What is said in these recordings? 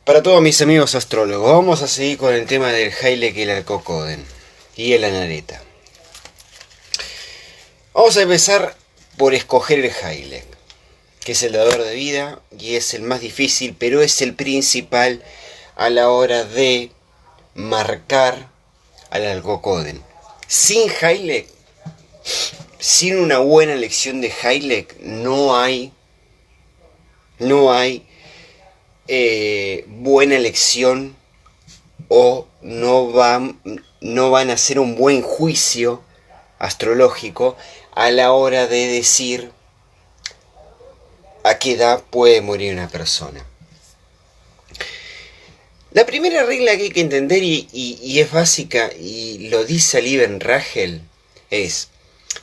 Para todos mis amigos astrólogos, vamos a seguir con el tema del Hailek y el Alcocoden y el Anareta. Vamos a empezar por escoger el Hailek, que es el dador de vida y es el más difícil, pero es el principal a la hora de marcar al Alcocoden. Sin Hailek, sin una buena elección de Hailek, no hay buena elección o no van a hacer un buen juicio astrológico a la hora de decir a qué edad puede morir una persona. La primera regla que hay que entender y es básica y lo dice Lieven Rachel es: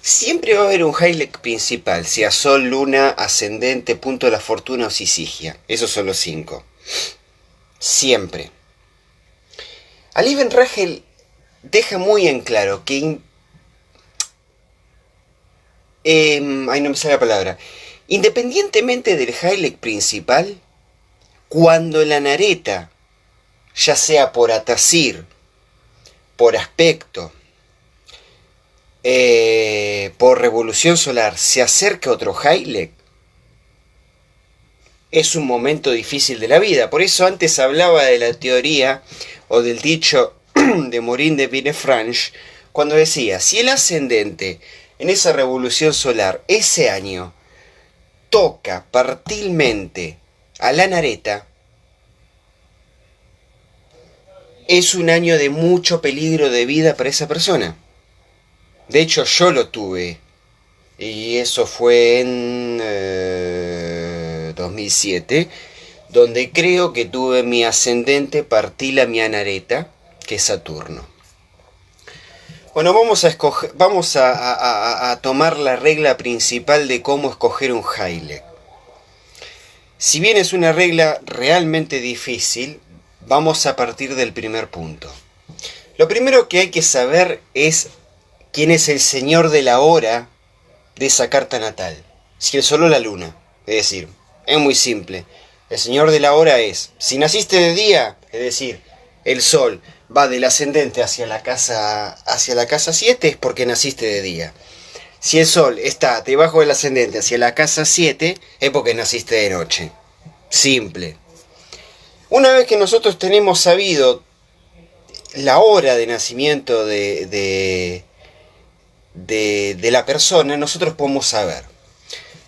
siempre va a haber un Hailek principal, sea Sol, Luna, Ascendente, Punto de la Fortuna o Sisigia. Esos son los 5. Siempre. Lieven Rachel deja muy en claro que... no me sale la palabra. Independientemente del Hailek principal, cuando la Anareta, ya sea por Atasir, por aspecto, por revolución solar, se acerca otro Hailek, es un momento difícil de la vida. Por eso antes hablaba de la teoría o del dicho de Morin de Villefranche, cuando decía, si el ascendente en esa revolución solar ese año toca partilmente a la Anareta, es un año de mucho peligro de vida para esa persona. De hecho, yo lo tuve. Y eso fue en 2007, donde creo que tuve mi ascendente partila mi Anareta, que es Saturno. Bueno, vamos a tomar la regla principal de cómo escoger un Hailek. Si bien es una regla realmente difícil, vamos a partir del primer punto. Lo primero que hay que saber es quién es el señor de la hora de esa carta natal. Si el sol o la luna. Es decir, es muy simple. El señor de la hora es, si naciste de día, es decir, el sol va del ascendente hacia la casa 7, es porque naciste de día. Si el sol está debajo del ascendente hacia la casa 7, es porque naciste de noche. Simple. Una vez que nosotros tenemos sabido la hora de nacimiento de la persona, nosotros podemos saber.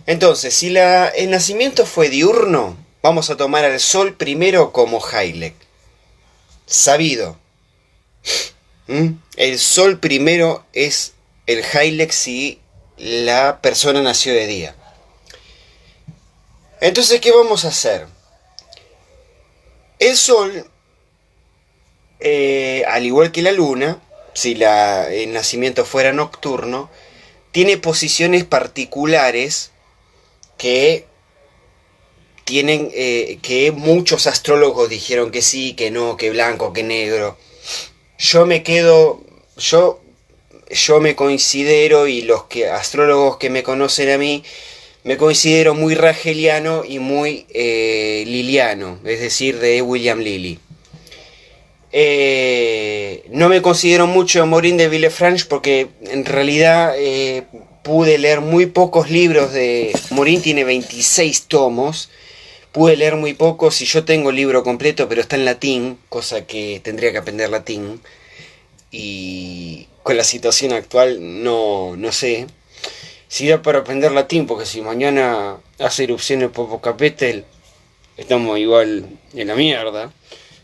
Entonces, si el nacimiento fue diurno, vamos a tomar al sol primero como Hailek. Sabido. El sol primero es el Hailek si la persona nació de día. Entonces, ¿qué vamos a hacer? El sol, al igual que la luna, si el nacimiento fuera nocturno, tiene posiciones particulares que tienen que muchos astrólogos dijeron que sí, que no, que blanco, que negro. Yo me considero, y los astrólogos que me conocen a mí, me considero muy racheliano y muy liliano, es decir, de William Lilly. No me considero mucho Morin de Villefranche porque en realidad pude leer muy pocos libros de... Morin tiene 26 tomos. Pude leer muy pocos y yo tengo el libro completo, pero está en latín, cosa que tendría que aprender latín. Y con la situación actual no sé si da para aprender latín, porque si mañana hace erupción el Popocatépetl, estamos igual en la mierda.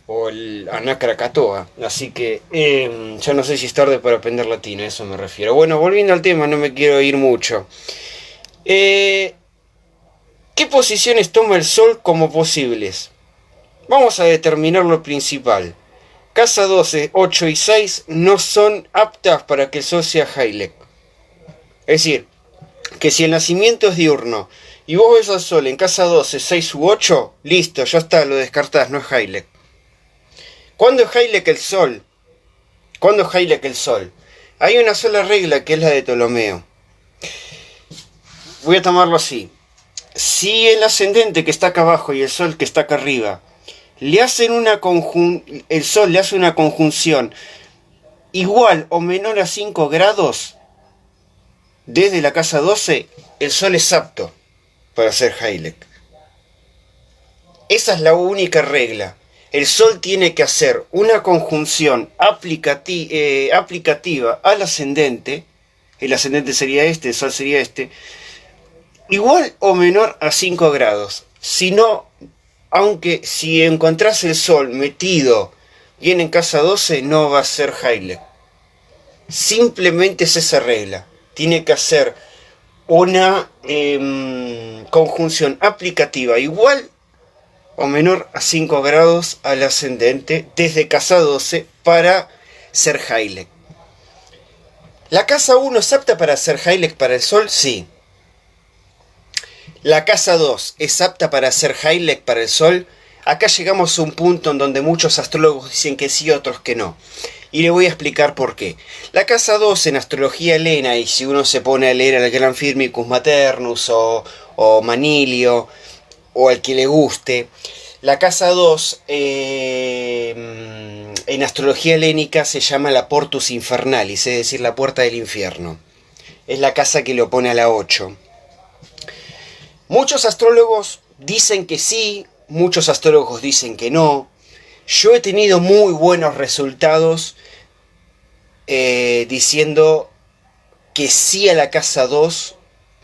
O el Aná Krakatoa. Así que ya no sé si es tarde para aprender latín, a eso me refiero. Bueno, volviendo al tema, no me quiero ir mucho. ¿Qué posiciones toma el sol como posibles? Vamos a determinar lo principal. Casa 12, 8 y 6 no son aptas para que el sol sea Hailek. Es decir, que si el nacimiento es diurno y vos ves al sol en casa 12, 6 u 8, listo, ya está, lo descartás, no es Hailek. ¿Cuándo es Hailek el sol? ¿Cuándo es Hailek el sol? Hay una sola regla que es la de Ptolomeo. Voy a tomarlo así. Si el ascendente que está acá abajo y el sol que está acá arriba el Sol le hace una conjunción igual o menor a 5 grados desde la casa 12, el Sol es apto para hacer Heilek. Esa es la única regla. El Sol tiene que hacer una conjunción aplicativa al ascendente. El ascendente sería este, el Sol sería este. Igual o menor a 5 grados. Si no, aunque si encontrás el Sol metido bien en casa 12, no va a ser Heilek. Simplemente es esa regla. Tiene que hacer una conjunción aplicativa igual o menor a 5 grados al ascendente desde casa 12 para ser Heilek. ¿La casa 1 es apta para hacer Heilek para el Sol? Sí. ¿La casa 2 es apta para hacer Heilek para el Sol? Acá llegamos a un punto en donde muchos astrólogos dicen que sí, otros que no. Y le voy a explicar por qué. La casa 2 en astrología helena, y si uno se pone a leer al Gran Firmicus Maternus o Manilio, o al que le guste, la casa 2 en astrología helénica se llama la Portus Infernalis, es decir, la puerta del infierno. Es la casa que le opone a la 8. Muchos astrólogos dicen que sí, muchos astrólogos dicen que no. Yo he tenido muy buenos resultados diciendo que sí a la casa 2,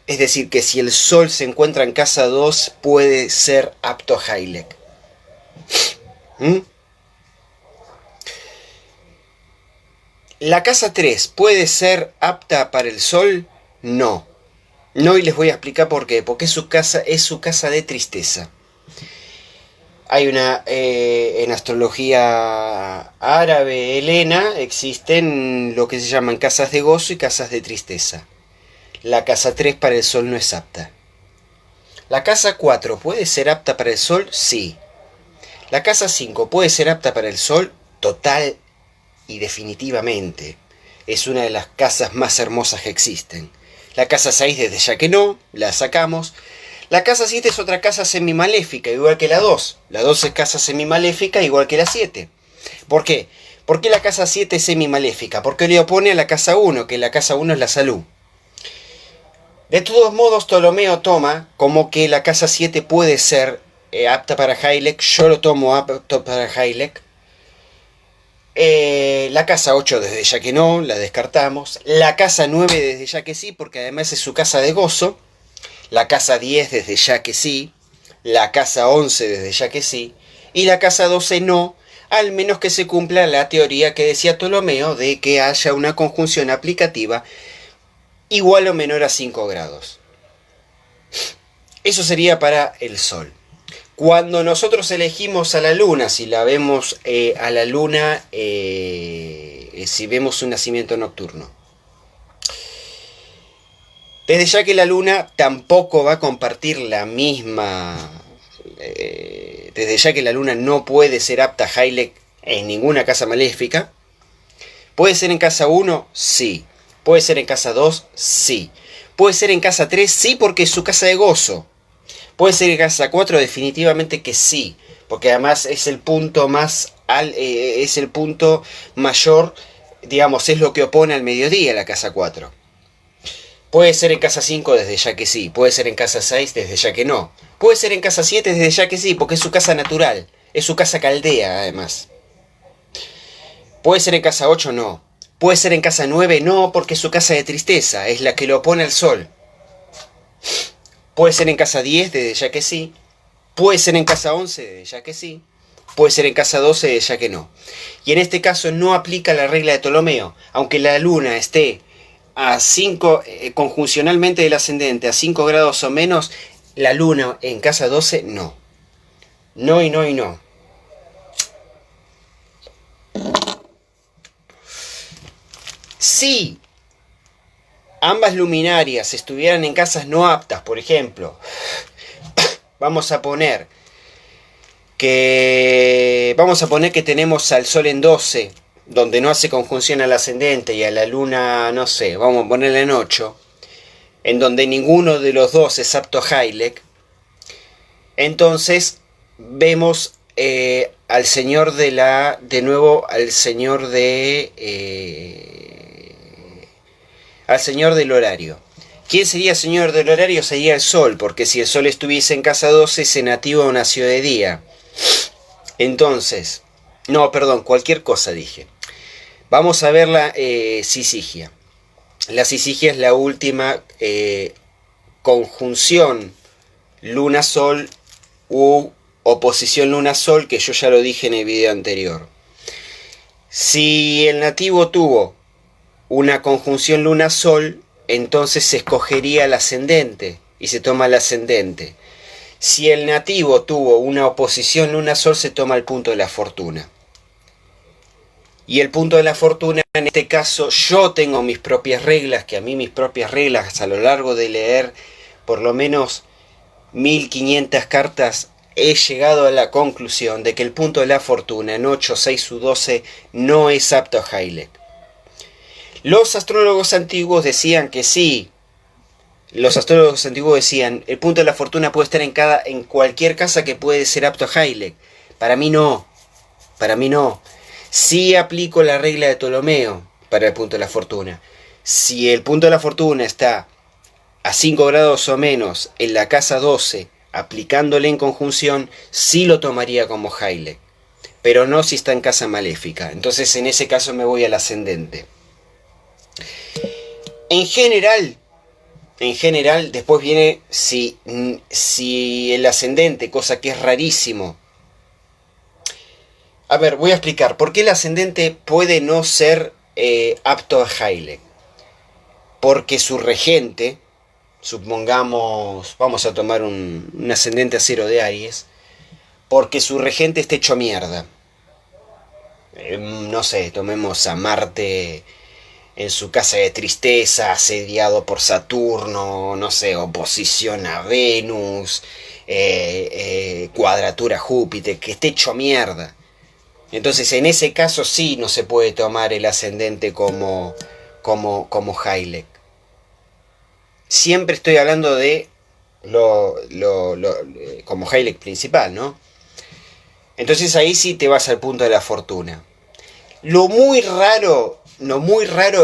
es decir, que si el Sol se encuentra en casa 2 puede ser apto a Heilek. ¿La casa 3 puede ser apta para el Sol? No. No, y les voy a explicar por qué. Porque es su casa de tristeza. Hay en astrología árabe, helena, existen lo que se llaman casas de gozo y casas de tristeza. La casa 3 para el Sol no es apta. ¿La casa 4 puede ser apta para el Sol? Sí. ¿La casa 5 puede ser apta para el Sol? Total y definitivamente. Es una de las casas más hermosas que existen. La casa 6 desde ya que no, la sacamos. La casa 7 es otra casa semimaléfica, igual que la 2. La 2 es casa semimaléfica, igual que la 7. ¿Por qué? ¿Por qué la casa 7 es semimaléfica? Porque le opone a la casa 1, que la casa 1 es la salud. De todos modos, Ptolomeo toma como que la casa 7 puede ser apta para Heilek. Yo lo tomo apto para Heilek. La casa 8 desde ya que no, la descartamos. La casa 9 desde ya que sí, porque además es su casa de gozo. La casa 10 desde ya que sí. La casa 11 desde ya que sí. Y la casa 12 no, al menos que se cumpla la teoría que decía Ptolomeo de que haya una conjunción aplicativa igual o menor a 5 grados. Eso sería para el Sol. Cuando nosotros elegimos a la Luna, si la vemos a la Luna, si vemos un nacimiento nocturno. Desde ya que la Luna tampoco va a compartir la misma... desde ya que la Luna no puede ser apta a Heilek en ninguna casa maléfica. ¿Puede ser en casa 1? Sí. ¿Puede ser en casa 2? Sí. ¿Puede ser en casa 3? Sí, porque es su casa de gozo. ¿Puede ser en casa 4? Definitivamente que sí. Porque además es el punto es el punto mayor, digamos, es lo que opone al mediodía la casa 4. Puede ser en casa 5 desde ya que sí. Puede ser en casa 6 desde ya que no. Puede ser en casa 7 desde ya que sí, porque es su casa natural. Es su casa caldea, además. Puede ser en casa 8, no. Puede ser en casa 9, no, porque es su casa de tristeza. Es la que lo opone al Sol. Puede ser en casa 10, desde ya que sí. Puede ser en casa 11, desde ya que sí. Puede ser en casa 12, desde ya que no. Y en este caso no aplica la regla de Ptolomeo. Aunque la Luna esté a 5, conjuncionalmente del ascendente, a 5 grados o menos, la Luna en casa 12, no. No y no y no. Si ambas luminarias estuvieran en casas no aptas, por ejemplo, vamos a poner que tenemos al Sol en 12, donde no hace conjunción al ascendente, y a la Luna, no sé, vamos a ponerla en 8, en donde ninguno de los dos es apto a Heilek. Entonces vemos al señor de la... De nuevo, al señor de... al señor del horario. ¿Quién sería señor del horario? Sería el sol, porque si el sol estuviese en casa 12, ese nativo nació de día. Entonces, no, perdón, cualquier cosa dije. Vamos a ver la sisigia. La sisigia es la última conjunción luna-sol u oposición luna-sol, que yo ya lo dije en el video anterior. Si el nativo tuvo una conjunción luna-sol, entonces se escogería el ascendente y se toma el ascendente. Si el nativo tuvo una oposición luna-sol, se toma el punto de la fortuna. Y el punto de la fortuna, en este caso, yo tengo mis propias reglas, que a mí mis propias reglas, a lo largo de leer por lo menos 1500 cartas, he llegado a la conclusión de que el punto de la fortuna en 8, 6 u 12 no es apto a Hailek. Los astrólogos antiguos decían que sí. Los astrólogos antiguos decían, el punto de la fortuna puede estar en cualquier casa que puede ser apto a Hailek. Para mí no. Para mí no. Sí aplico la regla de Ptolomeo para el punto de la fortuna. Si el punto de la fortuna está a 5 grados o menos en la casa 12, aplicándole en conjunción, sí lo tomaría como Hailek. Pero no si está en casa maléfica. Entonces en ese caso me voy al ascendente. En general, después viene si el ascendente, cosa que es rarísimo. A ver, voy a explicar por qué el ascendente puede no ser apto a Hailek. Porque su regente, supongamos, vamos a tomar un ascendente a 0 de Aries, porque su regente está hecho mierda. No sé, tomemos a Marte en su casa de tristeza, asediado por Saturno, no sé, oposición a Venus, cuadratura a Júpiter, que esté hecho mierda. Entonces en ese caso sí no se puede tomar el ascendente como Hailek. Siempre estoy hablando de como Hailek principal, ¿no? Entonces ahí sí te vas al punto de la fortuna. Lo muy raro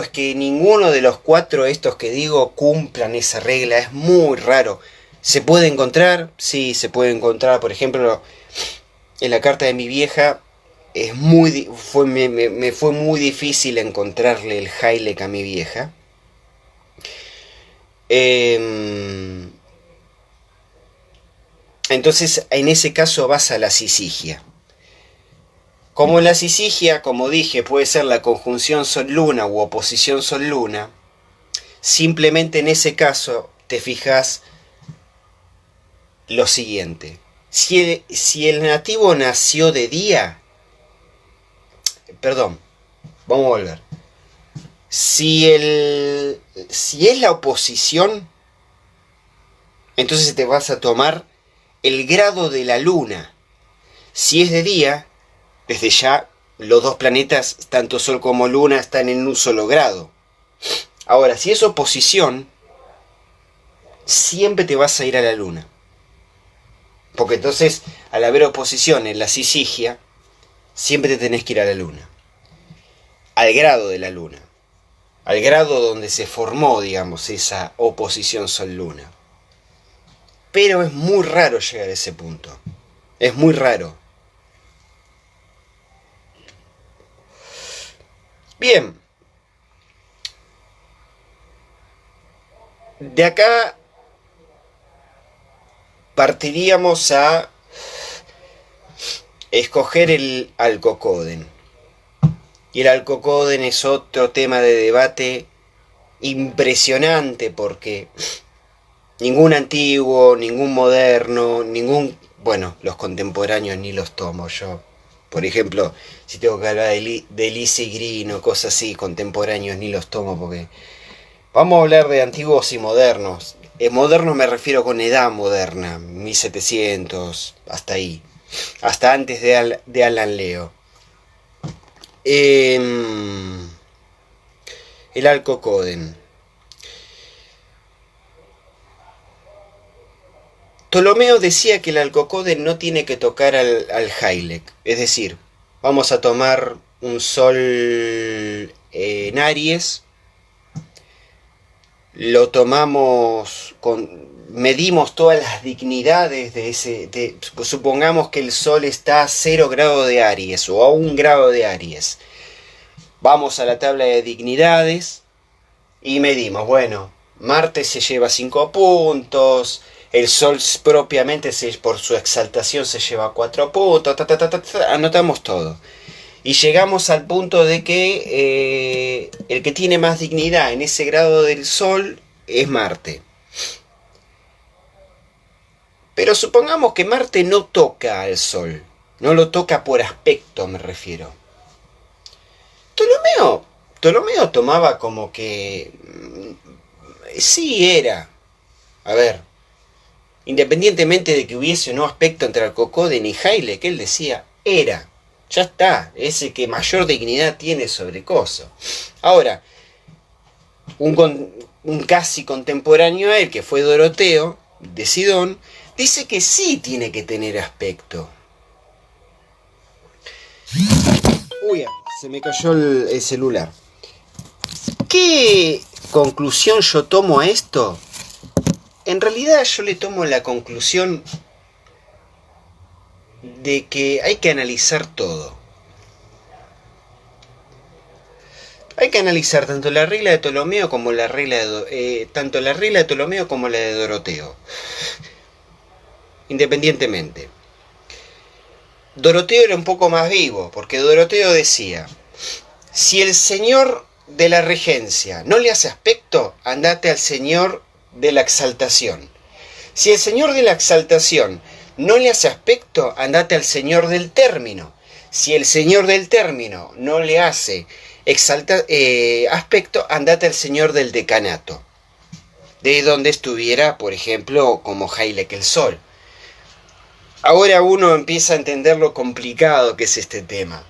es que ninguno de los 4 estos que digo cumplan esa regla. Es muy raro. ¿Se puede encontrar? Sí, se puede encontrar. Por ejemplo, en la carta de mi vieja me fue muy difícil encontrarle el Hailek a mi vieja. Entonces, en ese caso vas a la sisigia. Como la sisigia, como dije, puede ser la conjunción Sol-Luna u oposición Sol-Luna, simplemente en ese caso te fijas lo siguiente. Si el nativo nació de día, perdón, vamos a volver. Si es la oposición, entonces te vas a tomar el grado de la luna. Si es de día, desde ya los dos planetas, tanto Sol como Luna, están en un solo grado. Ahora, si es oposición, siempre te vas a ir a la Luna. Porque entonces, al haber oposición en la sisigia, siempre te tenés que ir a la Luna. Al grado de la Luna. Al grado donde se formó, digamos, esa oposición Sol-Luna. Pero es muy raro llegar a ese punto. Es muy raro. Bien. De acá partiríamos a escoger el Alcocoden. Y el Alcocoden es otro tema de debate impresionante porque ningún antiguo, ningún moderno, bueno, los contemporáneos ni los tomo yo. Por ejemplo, si tengo que hablar de Lizzie Green o cosas así, contemporáneos ni los tomo porque... Vamos a hablar de antiguos y modernos. En modernos me refiero con edad moderna, 1700, hasta ahí. Hasta antes de Alan Leo. El Alcocoden. Ptolomeo decía que el Alcocóden no tiene que tocar al Jailec. Es decir, vamos a tomar un sol en Aries, lo tomamos medimos todas las dignidades de ese, supongamos que el sol está a 0 grado de Aries o a 1 grado de Aries. Vamos a la tabla de dignidades y medimos, bueno, Marte se lleva 5 puntos, el Sol propiamente por su exaltación se lleva 4 puntos, anotamos todo. Y llegamos al punto de que el que tiene más dignidad en ese grado del Sol es Marte. Pero supongamos que Marte no toca al Sol, no lo toca por aspecto, me refiero. Ptolomeo tomaba como que sí era, a ver, independientemente de que hubiese o no aspecto entre Alcocóden y Jailec, que él decía, era, ya está, es el que mayor dignidad tiene sobre Coso. Ahora, un casi contemporáneo a él, que fue Doroteo, de Sidón, dice que sí tiene que tener aspecto. Uy, se me cayó el celular. ¿Qué conclusión yo tomo a esto? En realidad yo le tomo la conclusión de que hay que analizar todo. Hay que analizar tanto la regla de Ptolomeo como la regla tanto la regla de Ptolomeo como la de Doroteo. Independientemente. Doroteo era un poco más vivo, porque Doroteo decía, si el señor de la regencia no le hace aspecto, andate al señor de la exaltación. Si el señor de la exaltación no le hace aspecto, andate al señor del término. Si el señor del término no le hace aspecto, andate al señor del decanato. De donde estuviera, por ejemplo, como Jailec el Sol. Ahora uno empieza a entender lo complicado que es este tema.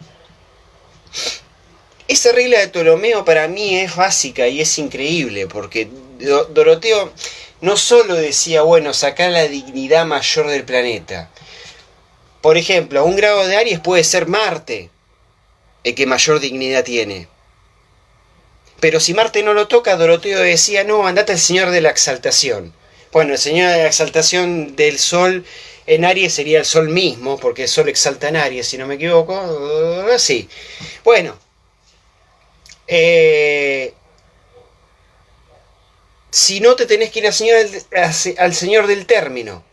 Esa regla de Ptolomeo para mí es básica y es increíble, porque Doroteo no solo decía, bueno, sacar la dignidad mayor del planeta. Por ejemplo, a 1 grado de Aries puede ser Marte el que mayor dignidad tiene. Pero si Marte no lo toca, Doroteo decía, no, andate al señor de la exaltación. Bueno, el señor de la exaltación del Sol en Aries sería el Sol mismo, porque el Sol exalta en Aries, si no me equivoco. Sí. Bueno. Si no, te tenés que ir al señor del término.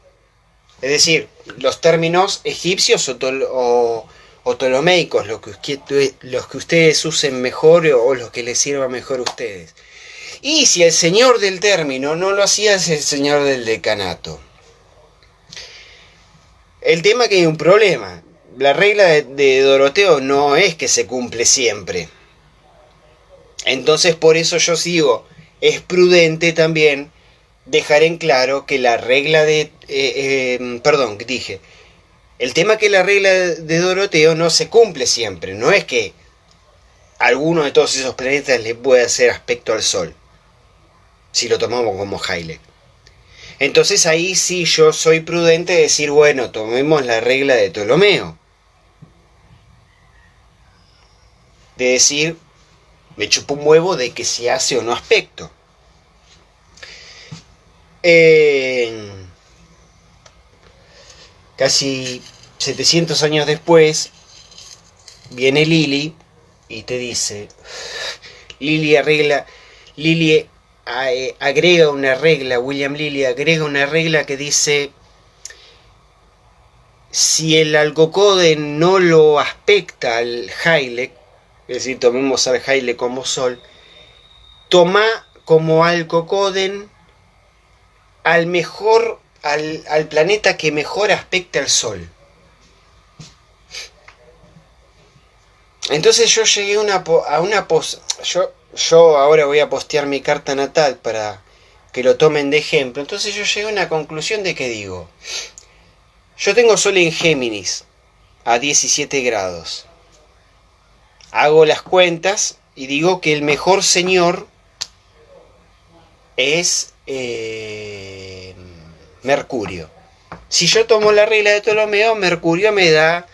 Es decir, los términos egipcios o ptolomeicos, los que ustedes usen mejor o los que les sirva mejor a ustedes. Y si el señor del término no lo hacía, es el señor del decanato. El tema es que hay un problema. La regla de Doroteo no es que se cumple siempre. Entonces por eso yo sigo, es prudente también dejar en claro que la regla de... el tema es que la regla de Doroteo no se cumple siempre, no es que alguno de todos esos planetas le puede hacer aspecto al Sol, si lo tomamos como Jailec. Entonces ahí sí yo soy prudente de decir, bueno, tomemos la regla de Ptolomeo. De decir, me chupo un huevo de que se hace o no aspecto. Casi 700 años después, viene Lilly y te dice, Lilly agrega una regla, William Lilly agrega una regla que dice, si el Alcocóden no lo aspecta al Jailec, es decir, tomemos al Jailec como Sol, toma como Alcocóden al planeta que mejor aspecta al Sol. Entonces yo llegué yo ahora voy a postear mi carta natal para que lo tomen de ejemplo. Entonces yo llegué a una conclusión de que digo, yo tengo Sol en Géminis a 17 grados. Hago las cuentas y digo que el mejor señor es Mercurio. Si yo tomo la regla de Ptolomeo, Mercurio me da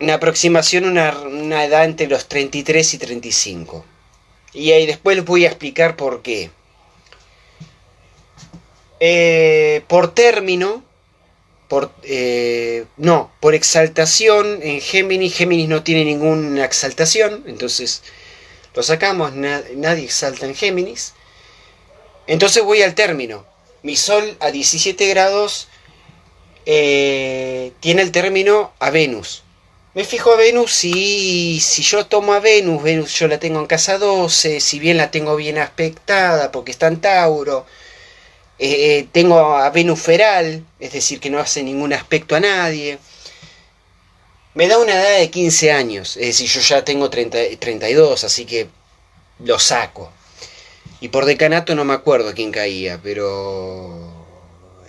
una aproximación, una edad entre los 33 y 35. Y ahí después les voy a explicar por qué. Por término, por exaltación, en Géminis no tiene ninguna exaltación, entonces lo sacamos, nadie exalta en Géminis. Entonces voy al término. Mi Sol a 17 grados tiene el término a Venus. Me fijo a Venus y si yo tomo a Venus yo la tengo en casa 12, si bien la tengo bien aspectada porque está en Tauro, tengo a Venus feral, es decir, que no hace ningún aspecto a nadie. Me da una edad de 15 años, es decir, yo ya tengo 32, así que lo saco. Y por decanato no me acuerdo quién caía, pero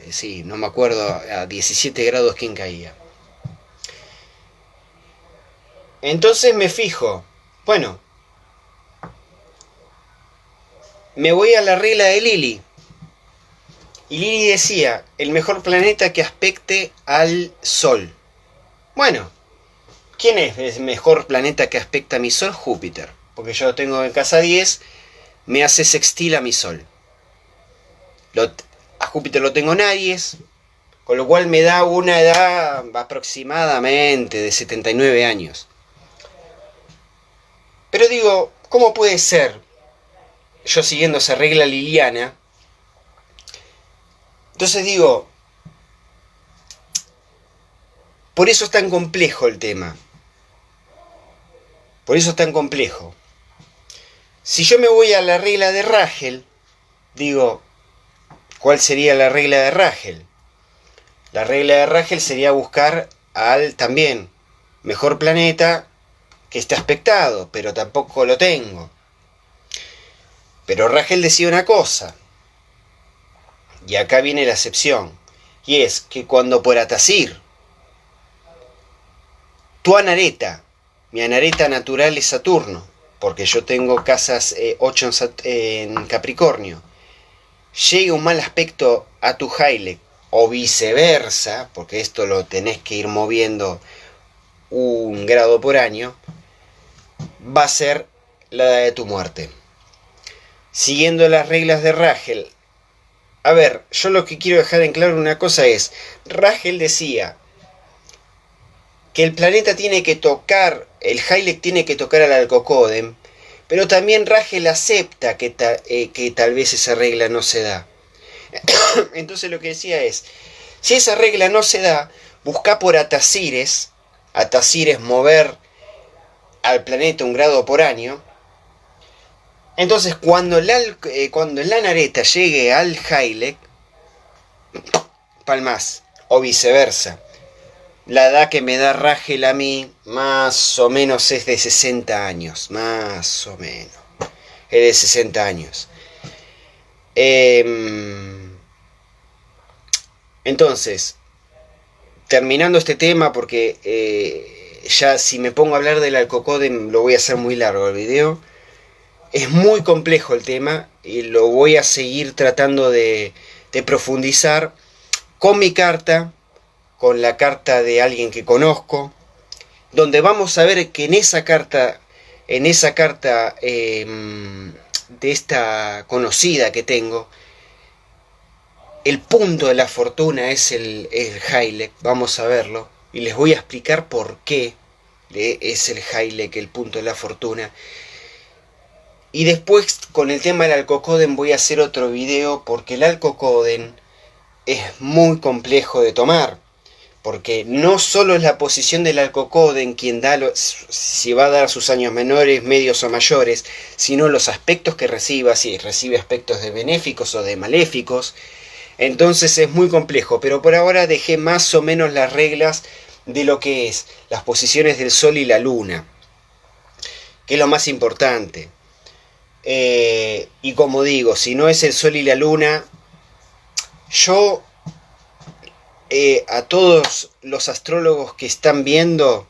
sí, no me acuerdo a 17 grados quién caía. Entonces me fijo, bueno, me voy a la regla de Lilly. Y Lilly decía, el mejor planeta que aspecte al Sol. Bueno, ¿quién es el mejor planeta que aspecta a mi Sol? Júpiter. Porque yo lo tengo en casa 10, me hace sextil a mi Sol. A Júpiter lo tengo en Aries, con lo cual me da una edad aproximadamente de 79 años. Pero digo, ¿cómo puede ser? Yo siguiendo esa regla liliana. Entonces digo, por eso es tan complejo el tema. Por eso es tan complejo. Si yo me voy a la regla de Rachel, digo, ¿cuál sería la regla de Rachel? La regla de Rachel sería buscar al también mejor planeta que esté aspectado, pero tampoco lo tengo. Pero Rachel decía una cosa, y acá viene la excepción, y es que cuando por Atasir, tu anareta, mi anareta natural es Saturno, porque yo tengo casas 8 en Capricornio, llega un mal aspecto a tu Jaile, o viceversa, porque esto lo tenés que ir moviendo 1 grado por año, va a ser la edad de tu muerte. Siguiendo las reglas de Rachel. A ver, yo lo que quiero dejar en claro una cosa es, Rachel decía que el planeta tiene que tocar, el Jailek tiene que tocar al Alcocódem, pero también Rachel acepta que tal vez esa regla no se da. Entonces lo que decía es, si esa regla no se da, busca por Atasires mover al planeta 1 grado por año. Entonces cuando la nareta llegue al Jailek, palmas, o viceversa, la edad que me da Rachel a mí, más o menos es de 60 años, más o menos, es de 60 años. Entonces, terminando este tema, porque ya si me pongo a hablar del Alcocódem lo voy a hacer muy largo el video. Es muy complejo el tema y lo voy a seguir tratando de profundizar con mi carta, con la carta de alguien que conozco, donde vamos a ver que en esa carta de esta conocida que tengo, el punto de la fortuna es el Jailek, vamos a verlo, y les voy a explicar por qué es el Jailek el punto de la fortuna. Y después con el tema del Alcocódem voy a hacer otro video porque el Alcocódem es muy complejo de tomar. Porque no solo es la posición del Alcocódem quien da si va a dar sus años menores, medios o mayores, sino los aspectos que reciba, si recibe aspectos de benéficos o de maléficos. Entonces es muy complejo, pero por ahora dejé más o menos las reglas de lo que es las posiciones del Sol y la Luna, que es lo más importante. Y como digo, si no es el Sol y la Luna, yo a todos los astrólogos que están viendo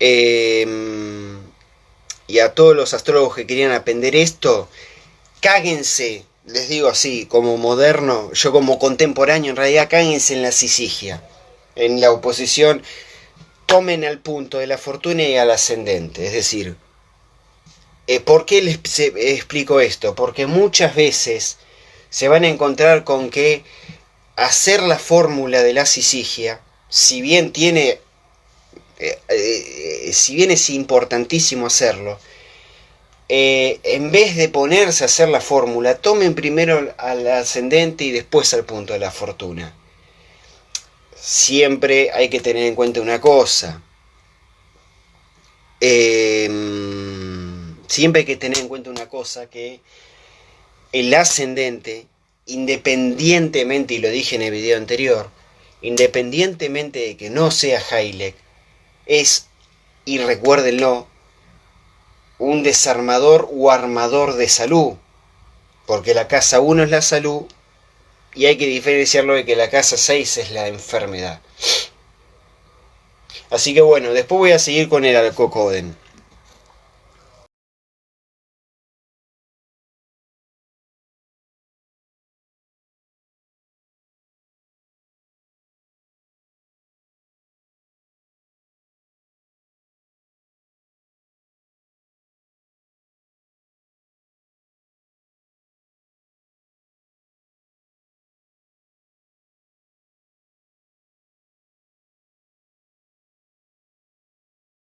y a todos los astrólogos que querían aprender esto, cáguense les digo así, como moderno, yo como contemporáneo, en realidad cáguense en la sisigia, en la oposición, tomen al punto de la fortuna y al ascendente. Es decir, ¿por qué explico esto? Porque muchas veces se van a encontrar con que hacer la fórmula de la sisigia, si bien tiene, si bien es importantísimo hacerlo, en vez de ponerse a hacer la fórmula, tomen primero al ascendente y después al punto de la fortuna. Siempre hay que tener en cuenta una cosa. Siempre hay que tener en cuenta una cosa, que el ascendente, independientemente, y lo dije en el video anterior, independientemente de que no sea Hailek, es, y recuérdenlo, un desarmador o armador de salud, porque la casa 1 es la salud y hay que diferenciarlo de que la casa 6 es la enfermedad. Así que bueno, después voy a seguir con el Alcocoden.